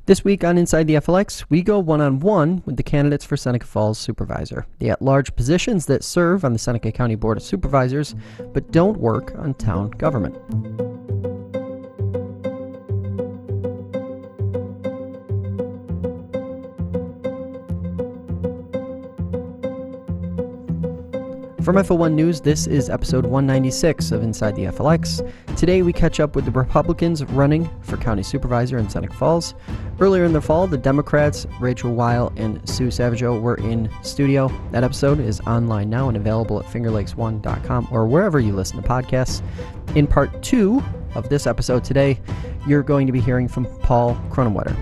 This week on Inside the FLX, we go one-on-one with the candidates for Seneca Falls Supervisor, the at-large positions that serve on the Seneca County Board of Supervisors but don't work on town government. From FO1 News, this is episode 196 of Inside the FLX. Today we catch up with the Republicans running for county supervisor in Seneca Falls. Earlier in the fall, the Democrats, Rachel Weil and Sue Savageau, were in studio. That episode is online now and available at fingerlakes1.com or wherever you listen to podcasts. In part 2 of this episode today, you're going to be hearing from Paul Kronenwetter.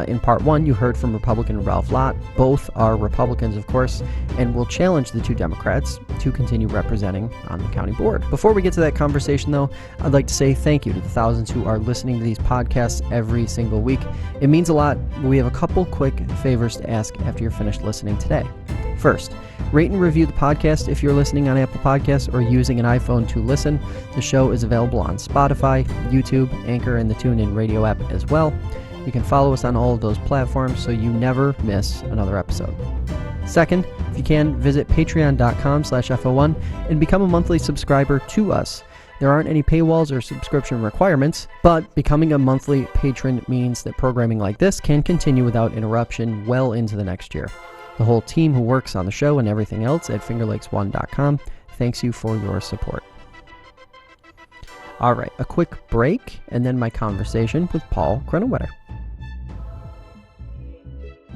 In part 1, you heard from Republican Ralph Lott. Both are Republicans, of course, and will challenge the two Democrats to continue representing on the county board. Before we get to that conversation, though, I'd like to say thank you to the thousands who are listening to these podcasts every single week. It means a lot. We have a couple quick favors to ask after you're finished listening today. First, rate and review the podcast if you're listening on Apple Podcasts or using an iPhone to listen. The show is available on Spotify, YouTube, Anchor, and the TuneIn Radio app as well. You can follow us on all of those platforms so you never miss another episode. Second, if you can, visit patreon.com/FO1 and become a monthly subscriber to us. There aren't any paywalls or subscription requirements, but becoming a monthly patron means that programming like this can continue without interruption well into the next year. The whole team who works on the show and everything else at fingerlakes1.com thanks you for your support. All right, a quick break and then my conversation with Paul Kronenwetter.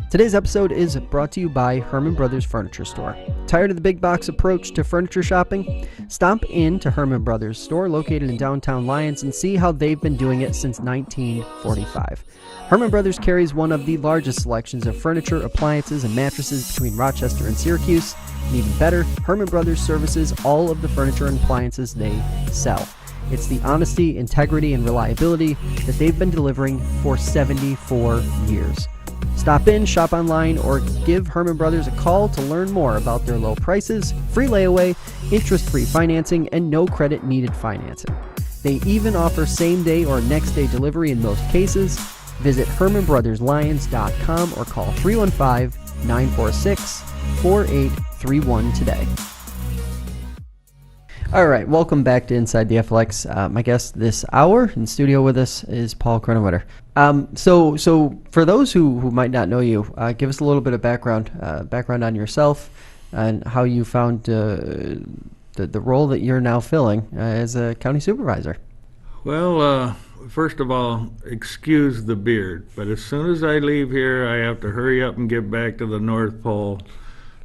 Today's episode is brought to you by Herman Brothers Furniture Store. Tired of the big box approach to furniture shopping? Stop in to Herman Brothers Store located in downtown Lyons and see how they've been doing it since 1945. Herman Brothers carries one of the largest selections of furniture, appliances, and mattresses between Rochester and Syracuse. And even better, Herman Brothers services all of the furniture and appliances they sell. It's the honesty, integrity, and reliability that they've been delivering for 74 years. Stop in, shop online, or give Herman Brothers a call to learn more about their low prices, free layaway, interest-free financing, and no credit needed financing. They even offer same-day or next-day delivery in most cases. Visit HermanBrothersLyons.com or call 315-946-4831 today. All right, welcome back to Inside the FLX. My guest this hour in studio with us is Paul Kronenwetter. So for those who might not know you, give us a little bit of background on yourself and how you found the role that you're now filling as a county supervisor. Well, first of all, excuse the beard, but as soon as I leave here, I have to hurry up and get back to the North Pole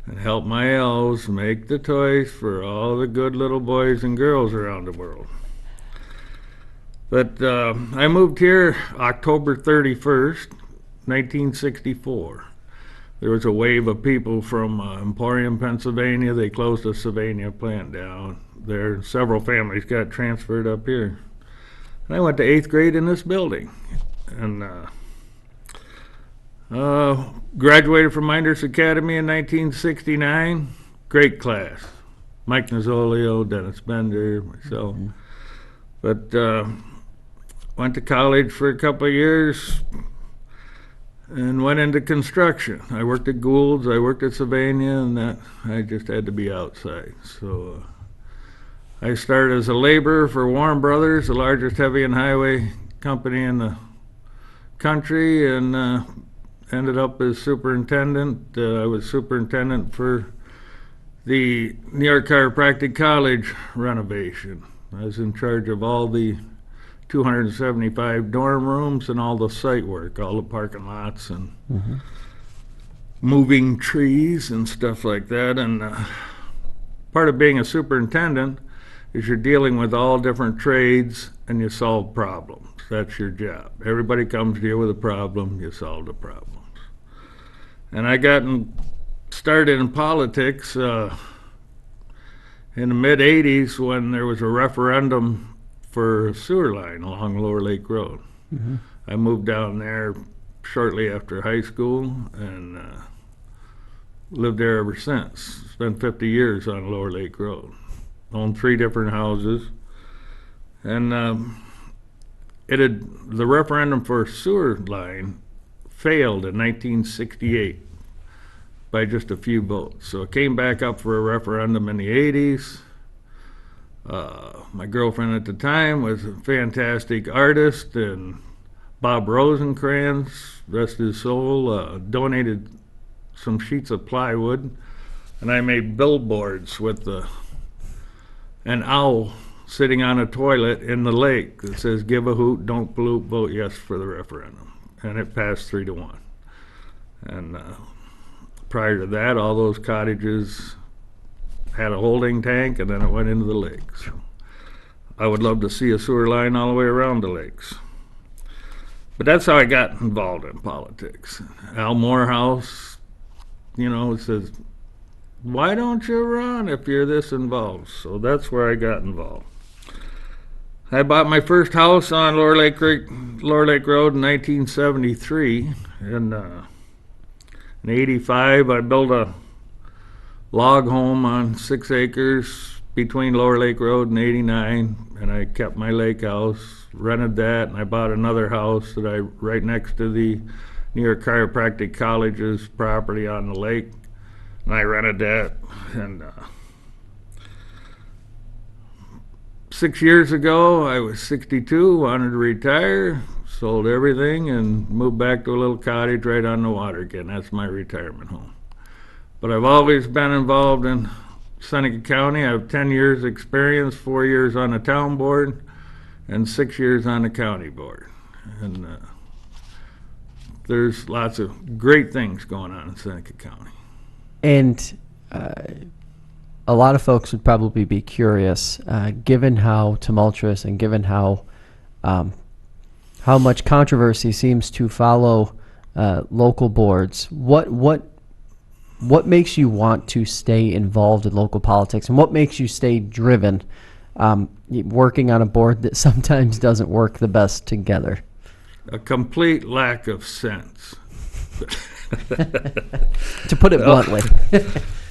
and help my elves make the toys for all the good little boys and girls around the world. But I moved here October 31st, 1964. There was a wave of people from Emporium, Pennsylvania. They closed the Sylvania plant down there. Several families got transferred up here. And I went to 8th grade in this building. And graduated from Minders Academy in 1969. Great class. Mike Nazzolio, Dennis Bender, myself. Mm-hmm. But went to college for a couple of years and went into construction. I worked at Gould's, I worked at Sylvania, and that I just had to be outside. So I started as a laborer for Warren Brothers, the largest heavy and highway company in the country, and ended up as superintendent. I was superintendent for the New York Chiropractic College renovation. I was in charge of all the 275 dorm rooms and all the site work, all the parking lots and moving trees and stuff like that. And part of being a superintendent is you're dealing with all different trades and you solve problems. That's your job. Everybody comes to you with a problem, you solve the problems. And I got started in politics in the mid-'80s when there was a referendum for a sewer line along Lower Lake Road. Mm-hmm. I moved down there shortly after high school and lived there ever since. Spent 50 years on Lower Lake Road. Owned 3 different houses. And the referendum for a sewer line failed in 1968 by just a few votes. So it came back up for a referendum in the 80s. My girlfriend at the time was a fantastic artist, and Bob Rosencrantz, rest his soul, donated some sheets of plywood, and I made billboards with an owl sitting on a toilet in the lake that says, "Give a hoot, don't pollute, vote yes for the referendum." And it passed 3-1. And prior to that, all those cottages had a holding tank, and then it went into the lakes. I would love to see a sewer line all the way around the lakes. But that's how I got involved in politics. Al Morehouse, says, "Why don't you run if you're this involved?" So that's where I got involved. I bought my first house on Lower Lake Road in 1973. And in 85, I built a log home on 6 acres between Lower Lake Road and 89, and I kept my lake house, rented that, and I bought another house right next to the New York Chiropractic College's property on the lake, and I rented that. And 6 years ago, I was 62, wanted to retire, sold everything, and moved back to a little cottage right on the water again. That's my retirement home. But I've always been involved in Seneca County. I have 10 years experience, 4 years on the town board, and 6 years on the county board. And there's lots of great things going on in Seneca County. And a lot of folks would probably be curious, given how tumultuous and given how much controversy seems to follow local boards. What makes you want to stay involved in local politics, and what makes you stay driven, working on a board that sometimes doesn't work the best together? A complete lack of sense. To put it bluntly.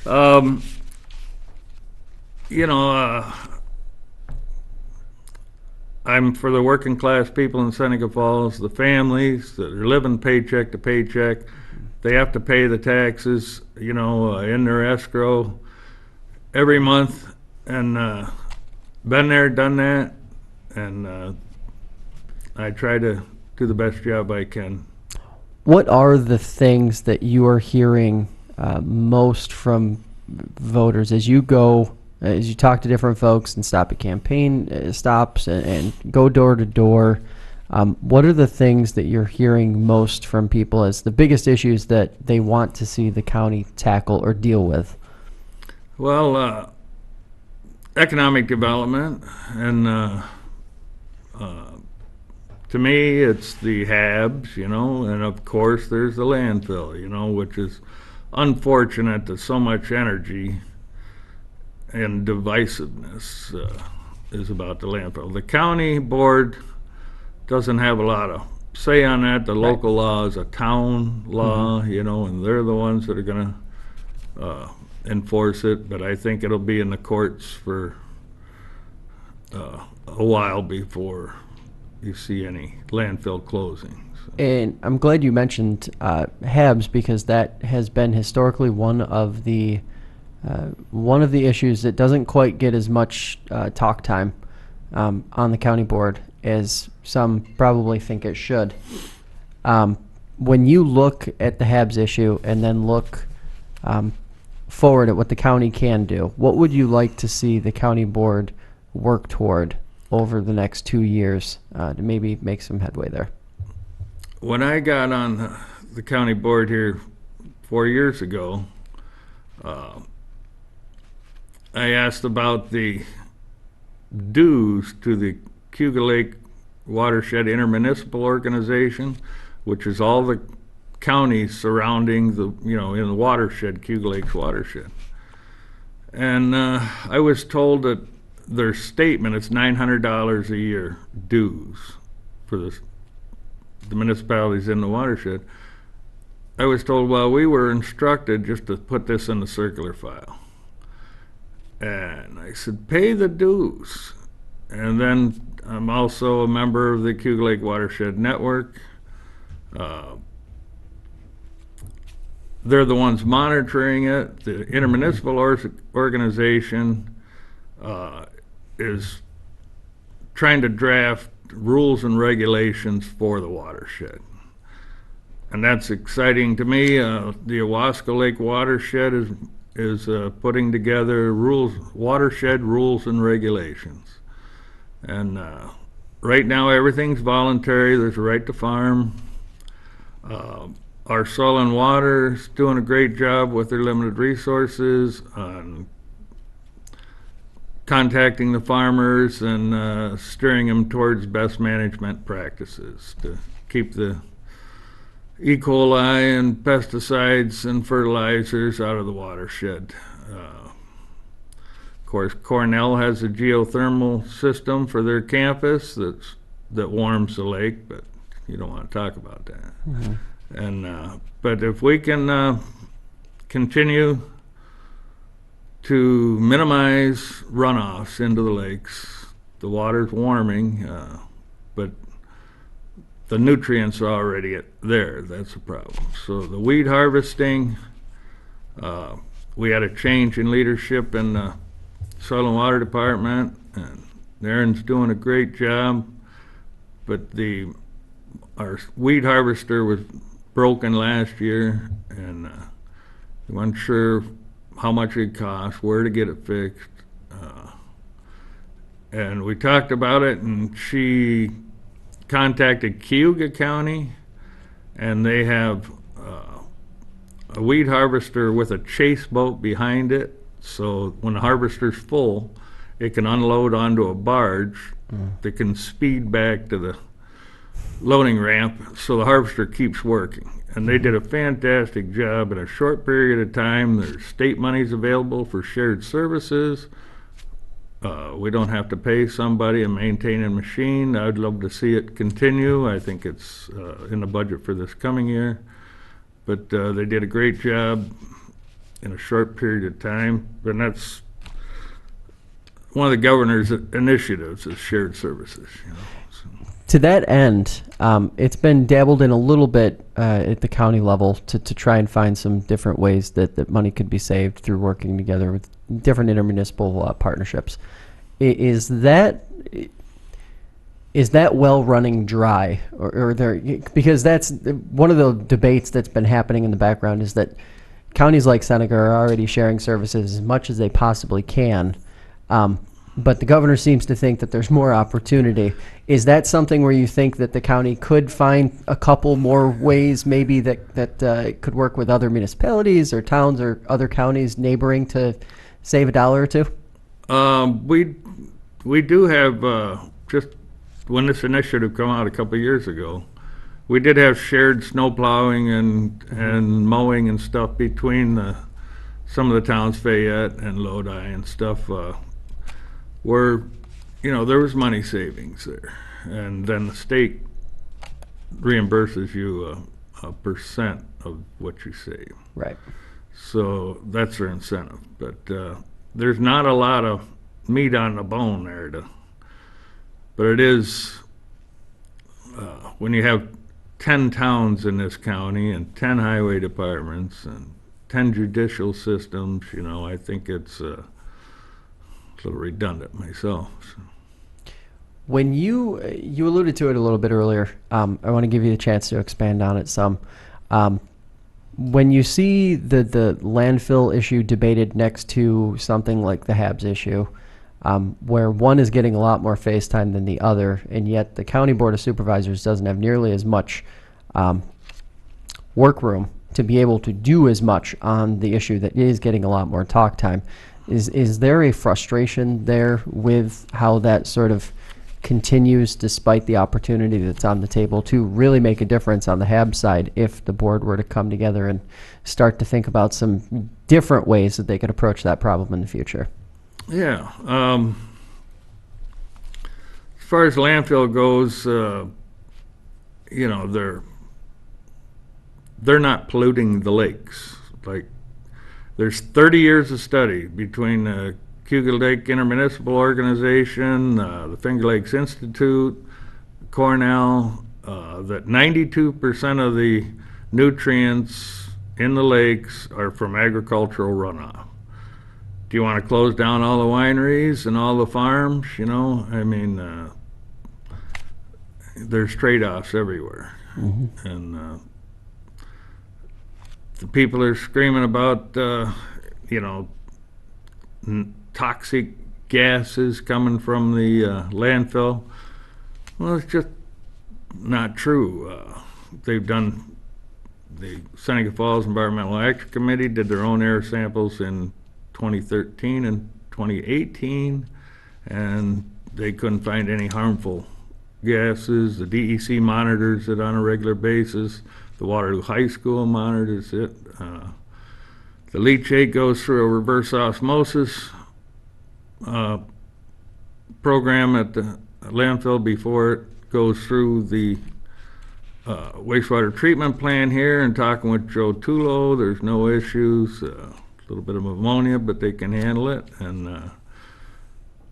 I'm for the working class people in Seneca Falls, the families that are living paycheck to paycheck. They have to pay the taxes, in their escrow every month, and been there, done that, and I try to do the best job I can. What are the things that you are hearing most from voters as you talk to different folks and stop at campaign stops and go door to door? What are the things that you're hearing most from people as the biggest issues that they want to see the county tackle or deal with? Well, economic development, and to me, it's the HABs, and of course there's the landfill, which is unfortunate that so much energy and divisiveness is about the landfill. The county board doesn't have a lot of say on that. The local law is a town law, and they're the ones that are going to enforce it. But I think it'll be in the courts for a while before you see any landfill closings. And I'm glad you mentioned HABs, because that has been historically one of the issues that doesn't quite get as much talk time on the county board as some probably think it should. When you look at the HABs issue and then look forward at what the county can do, what would you like to see the county board work toward over the next 2 years to maybe make some headway there? When I got on the county board here 4 years ago, I asked about the dues to the Cayuga Lake Watershed Intermunicipal Organization, which is all the counties surrounding in the watershed, Cayuga Lake's watershed. And I was told that their statement, it's $900 a year dues for the municipalities in the watershed. I was told, well, we were instructed just to put this in the circular file. And I said, pay the dues. And then I'm also a member of the Cayuga Lake Watershed Network. they're the ones monitoring it. The intermunicipal organization is trying to draft rules and regulations for the watershed. And that's exciting to me. The Kayuga Lake watershed is putting together watershed rules and regulations. And right now everything's voluntary. There's a right to farm. Our Soil and Water is doing a great job with their limited resources on contacting the farmers and steering them towards best management practices to keep the E. coli and pesticides and fertilizers out of the watershed. Of course, Cornell has a geothermal system for their campus that warms the lake, but you don't want to talk about that. Mm-hmm. And but if we can continue to minimize runoffs into the lakes, the water's warming, but the nutrients are already there. That's a problem. So the weed harvesting, we had a change in leadership in the Soil and Water Department, and Aaron's doing a great job, but our weed harvester was broken last year, and we weren't sure how much it cost, where to get it fixed. And we talked about it, and she contacted Cayuga County, and they have a weed harvester with a chase boat behind it. So when the harvester's full, it can unload onto a barge that can speed back to the loading ramp, so the harvester keeps working. And they did a fantastic job in a short period of time. There's state monies available for shared services. We don't have to pay somebody and maintain a machine. I'd love to see it continue. I think it's in the budget for this coming year. But they did a great job in a short period of time. And that's one of the governor's initiatives is shared services. So. To that end, it's been dabbled in a little bit at the county level to try and find some different ways that money could be saved through working together with different intermunicipal partnerships. Is that well running dry, or there? Because that's one of the debates that's been happening in the background is that counties like Seneca are already sharing services as much as they possibly can. But the governor seems to think that there's more opportunity. Is that something where you think that the county could find a couple more ways maybe that could work with other municipalities or towns or other counties neighboring to save $1 or $2? We do have, just when this initiative came out a couple of years ago, we did have shared snow plowing and mowing and stuff between some of the towns, Fayette and Lodi and stuff, where, there was money savings there. And then the state reimburses you a percent of what you save. Right. So that's their incentive. But there's not a lot of meat on the bone there. But it is, when you have 10 towns in this county and 10 highway departments and 10 judicial systems, I think it's a little redundant myself. So. When you alluded to it a little bit earlier, I want to give you a chance to expand on it some. When you see the landfill issue debated next to something like the HABs issue, where one is getting a lot more face time than the other, and yet the County Board of Supervisors doesn't have nearly as much workroom to be able to do as much on the issue that is getting a lot more talk time. Is there a frustration there with how that sort of continues despite the opportunity that's on the table to really make a difference on the HAB side if the board were to come together and start to think about some different ways that they could approach that problem in the future? Yeah. As far as landfill goes, they're not polluting the lakes. Like, there's 30 years of study between the Cayuga Lake Intermunicipal Organization, the Finger Lakes Institute, Cornell, that 92% of the nutrients in the lakes are from agricultural runoff. Do you want to close down all the wineries and all the farms? You know, I mean, there's trade-offs everywhere. And the people are screaming about, toxic gases coming from the landfill. Well, it's just not true. They've done, the Seneca Falls Environmental Action Committee did their own air samples in 2013 and 2018, and they couldn't find any harmful gases. The DEC monitors it on a regular basis. The Waterloo High School monitors it. The leachate goes through a reverse osmosis program at the landfill before it goes through the wastewater treatment plant here. And talking with Joe Tulo, there's no issues. A little bit of ammonia, but they can handle it. And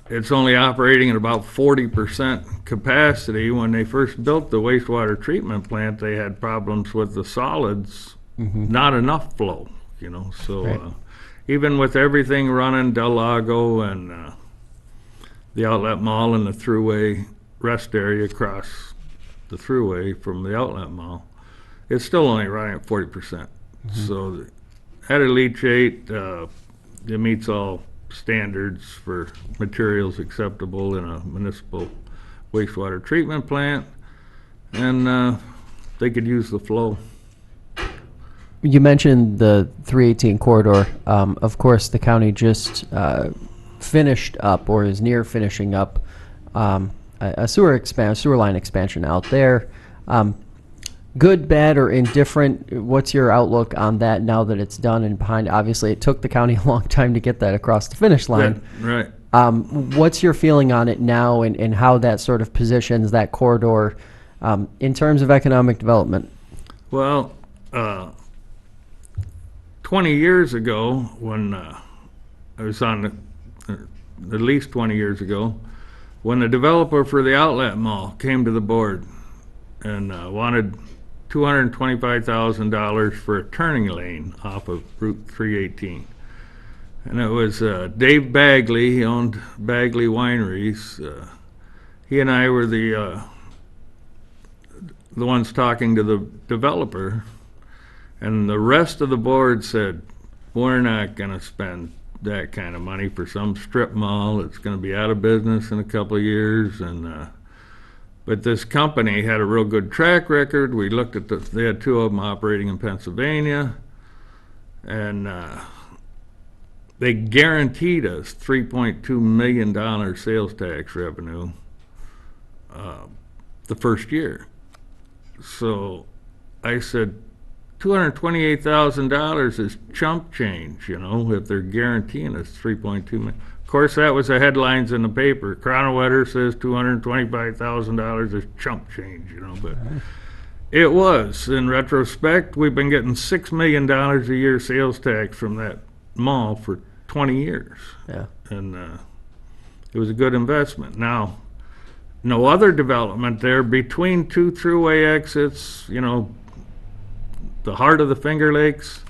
it's only operating at about 40% capacity. When they first built the wastewater treatment plant, they had problems with the solids, not enough flow, you know. So Right. Even with everything running, Del Lago and the outlet mall and the thruway rest area across the thruway from the outlet mall, it's still only running at 40%. So the added leachate, it meets all standards for materials acceptable in a municipal wastewater treatment plant, and they could use the flow. You mentioned the 318 corridor. Of course, the county just finished up, or is near finishing up, a sewer line expansion out there. Good, bad, or indifferent? What's your outlook on that now that it's done and behind? Obviously, it took the county a long time to get that across the finish line. Right. What's your feeling on it now, and how that sort of positions that corridor in terms of economic development? Well, 20 years ago, when I was on at least 20 years ago, when the developer for the outlet mall came to the board and wanted $225,000 for a turning lane off of Route 318. And it was Dave Bagley. He owned Bagley Wineries. He and I were the ones talking to the developer, and the rest of the board said, we're not going to spend that kind of money for some strip mall. It's going to be out of business in a couple of years. And but this company had a real good track record. We looked at they had two of them operating in Pennsylvania, and they guaranteed us $3.2 million sales tax revenue the first year. So I said, $228,000 is chump change, you know, if they're guaranteeing us $3.2 million. Of course, that was the headlines in the paper. Kronenwetter says $225,000 is chump change, you know, but it was. In retrospect, we've been getting $6 million a year sales tax from that mall for 20 years. Yeah. And it was a good investment. Now, no other development there between two thruway exits, you know, the heart of the Finger Lakes,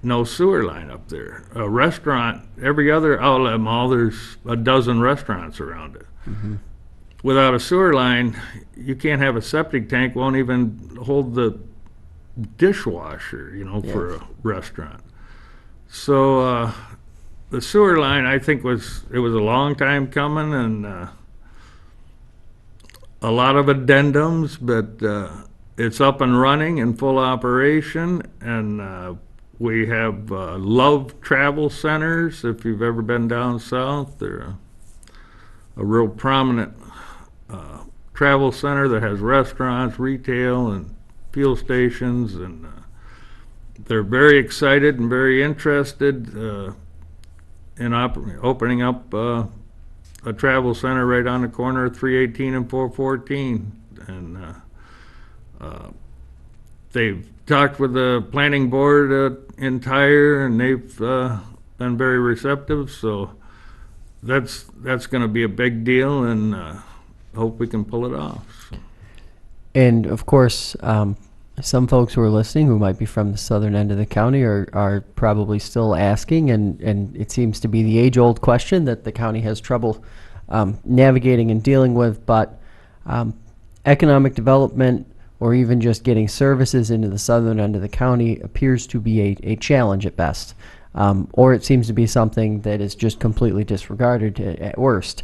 no sewer line up there. A restaurant, every other outlet mall, there's a dozen restaurants around it. Without a sewer line, you can't have a septic tank, won't even hold the dishwasher, you know, for a restaurant. So the sewer line, I think, was a long time coming, and a lot of addendums, but it's up and running in full operation, and we have Love Travel Centers. If you've ever been down south, they're a real prominent travel center that has restaurants, retail, and fuel stations, and they're very excited and very interested in opening up a travel center right on the corner of 318 and 414, and they've talked with the planning board in Tyre, and they've been very receptive. So that's going to be a big deal, and hope we can pull it off. So. And of course, Some folks who are listening who might be from the southern end of the county are probably still asking, and it seems to be the age-old question that the county has trouble navigating and dealing with, but economic development or even just getting services into the southern end of the county appears to be a challenge at best, or it seems to be something that is just completely disregarded at worst.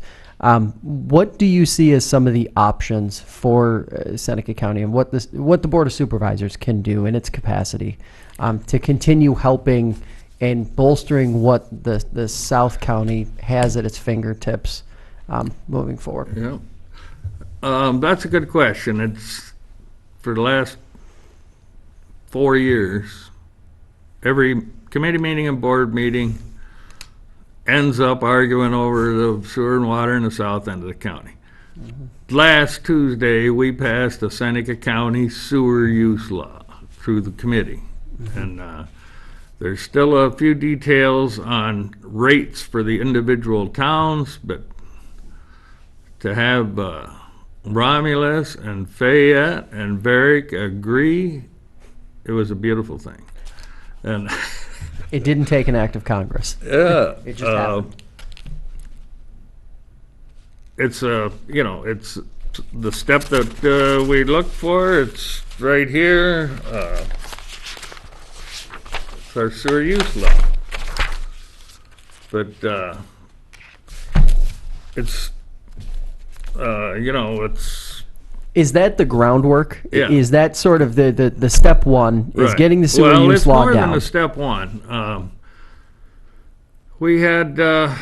What do you see as some of the options for Seneca County and what the Board of Supervisors can do in its capacity to continue helping and bolstering what the South County has at its fingertips moving forward? Yeah. That's a good question. It's for the last 4 years, every committee meeting and board meeting ends up arguing over the sewer and water in the south end of the county. Last Tuesday, we passed the Seneca County sewer use law through the committee. And there's still a few details on rates for the individual towns, but to have Romulus and Fayette and Varick agree, it was a beautiful thing. And It didn't take an act of Congress. yeah, It just happened. it's it's the step that we look for. It's right here. It's our sewer use law, but it's it's Is that the groundwork? Yeah. Is that sort of the step one is right. getting the sewer well, use it's law more down? than the step one. We had a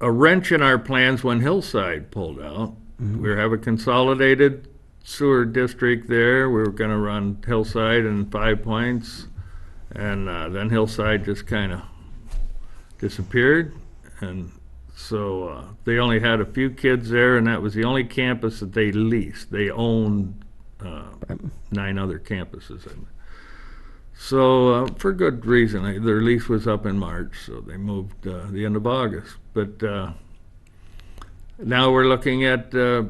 wrench in our plans when Hillside pulled out. We have a consolidated sewer district there. We were going to run Hillside and 5 Points, and then Hillside just kind of disappeared, and so they only had a few kids there, and that was the only campus that they leased. They owned 9 other campuses. So for good reason, their lease was up in March, so they moved the end of August. But now we're looking at 5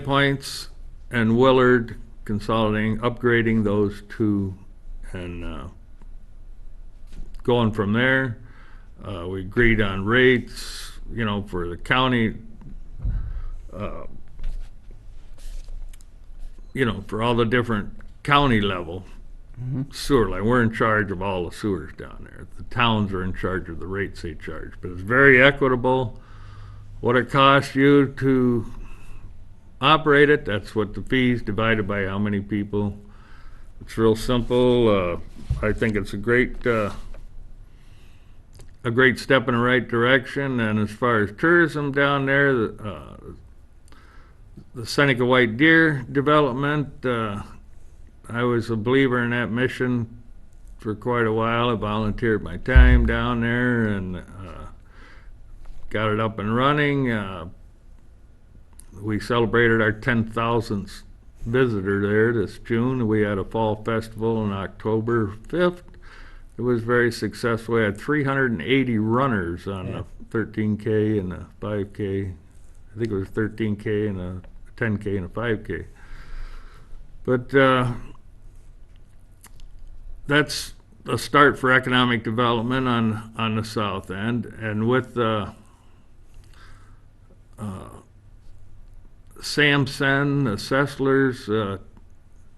Points and Willard consolidating, upgrading those two, and going from there. We agreed on rates, for the county, for all the different county level sewer line. We're in charge of all the sewers down there. The towns are in charge of the rates they charge, but it's very equitable. What it costs you to operate it, that's what the fees divided by how many people. It's real simple. I think it's a great step in the right direction. And as far as tourism down there, the Seneca White Deer development, I was a believer in that mission for quite a while. I volunteered my time down there and got it up and running. We celebrated our 10,000th visitor there this June. We had a fall festival on October 5th. It was very successful. We had 380 runners on the 13K and the 5K. I think it was 13K and a 10K and a 5K. But that's a start for economic development on the south end. And with Sampson, the Sesslers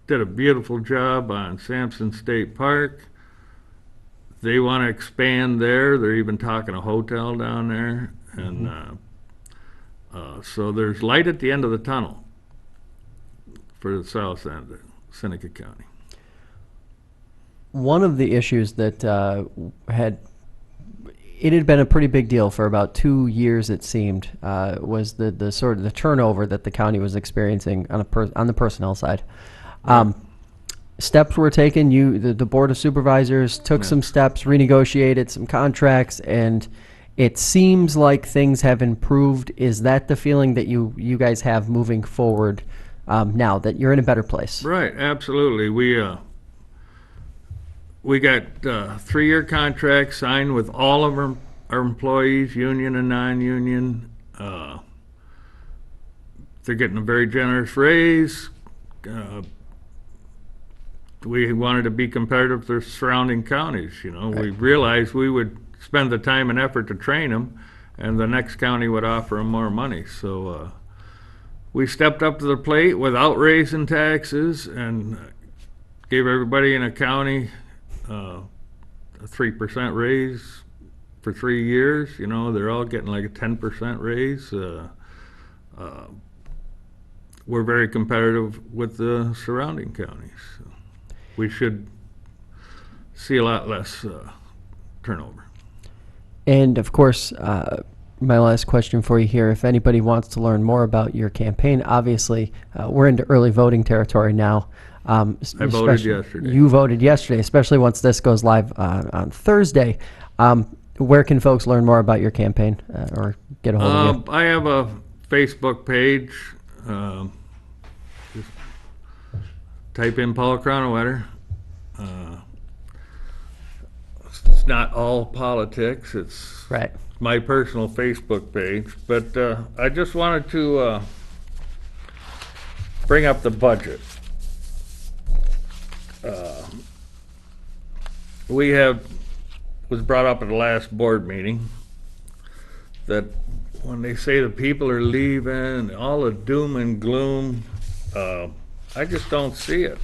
did a beautiful job on Sampson State Park. They want to expand there. They're even talking a hotel down there. And so there's light at the end of the tunnel for the south end of Seneca County. One of the issues that had been a pretty big deal for about 2 years, it seemed, was the sort of the turnover that the county was experiencing on the personnel side. Steps were taken. The Board of Supervisors took some steps, renegotiated some contracts, and it seems like things have improved. Is that the feeling that you guys have moving forward now, that you're in a better place? Right, absolutely. We got 3-year contracts signed with all of our employees, union and non-union. they're getting a very generous raise. We wanted to be competitive to surrounding counties. We realized we would spend the time and effort to train them, and the next county would offer them more money. So we stepped up to the plate without raising taxes and gave everybody in a county a 3% raise for 3 years. They're all getting like a 10% raise. We're very competitive with the surrounding counties. So we should see a lot less turnover. And of course, my last question for you here, if anybody wants to learn more about your campaign, obviously we're into early voting territory now. I voted yesterday. You voted yesterday, especially once this goes live on Thursday. Where can folks learn more about your campaign or get a hold of you? I have a Facebook page. Just type in Paul Kronenwetter. It's not all politics. It's right. My personal Facebook page. But I just wanted to bring up the budget. Was brought up at the last board meeting that when they say the people are leaving and all the doom and gloom, I just don't see it.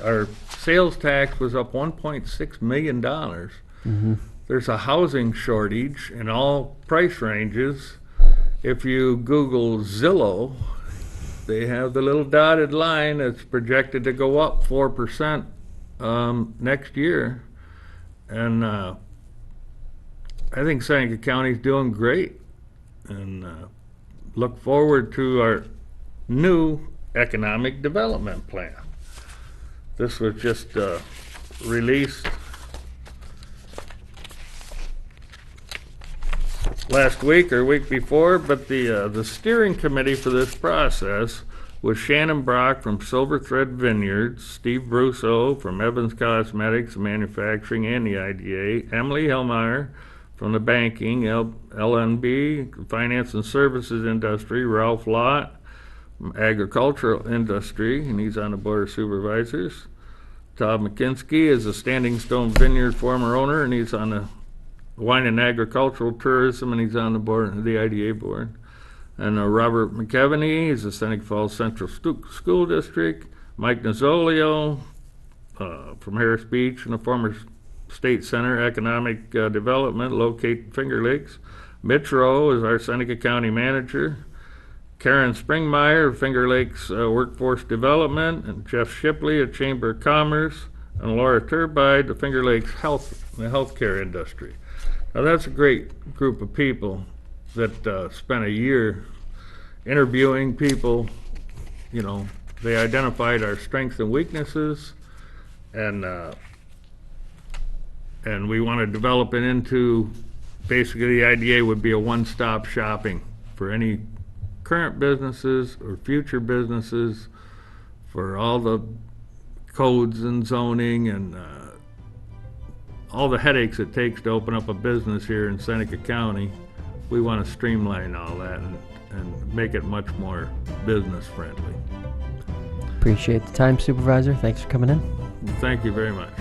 Our sales tax was up $1.6 million. Mm-hmm. There's a housing shortage in all price ranges. If you Google Zillow, they have the little dotted line that's projected to go up 4% next year. And I think Seneca County's doing great, and look forward to our new economic development plan. This was just released last week or week before, but the steering committee for this process was Shannon Brock from Silver Thread Vineyards, Steve Brusso from Evans Cosmetics and Manufacturing and the IDA, Emily Hellmeyer from the banking, LNB, finance and services industry, Ralph Lott from agricultural industry, and he's on the board of supervisors. Todd McKinsky is a Standing Stone Vineyard former owner, and he's on the wine and agricultural tourism, and he's on the board, the IDA board. And Robert McKeveny is the Seneca Falls Central School District. Mike Nazzolio from Harris Beach and the former State Center Economic Development located Finger Lakes. Mitch Rowe is our Seneca County Manager. Karen Springmeyer of Finger Lakes Workforce Development, and Jeff Shipley of Chamber of Commerce, and Laura Turbide, the Finger Lakes the healthcare industry. Now that's a great group of people that spent a year interviewing people. They identified our strengths and weaknesses, and we want to develop it into, basically the idea would be a one-stop shopping for any current businesses or future businesses, for all the codes and zoning and all the headaches it takes to open up a business here in Seneca County. We want to streamline all that and make it much more business friendly. Appreciate the time, Supervisor. Thanks for coming in. Thank you very much.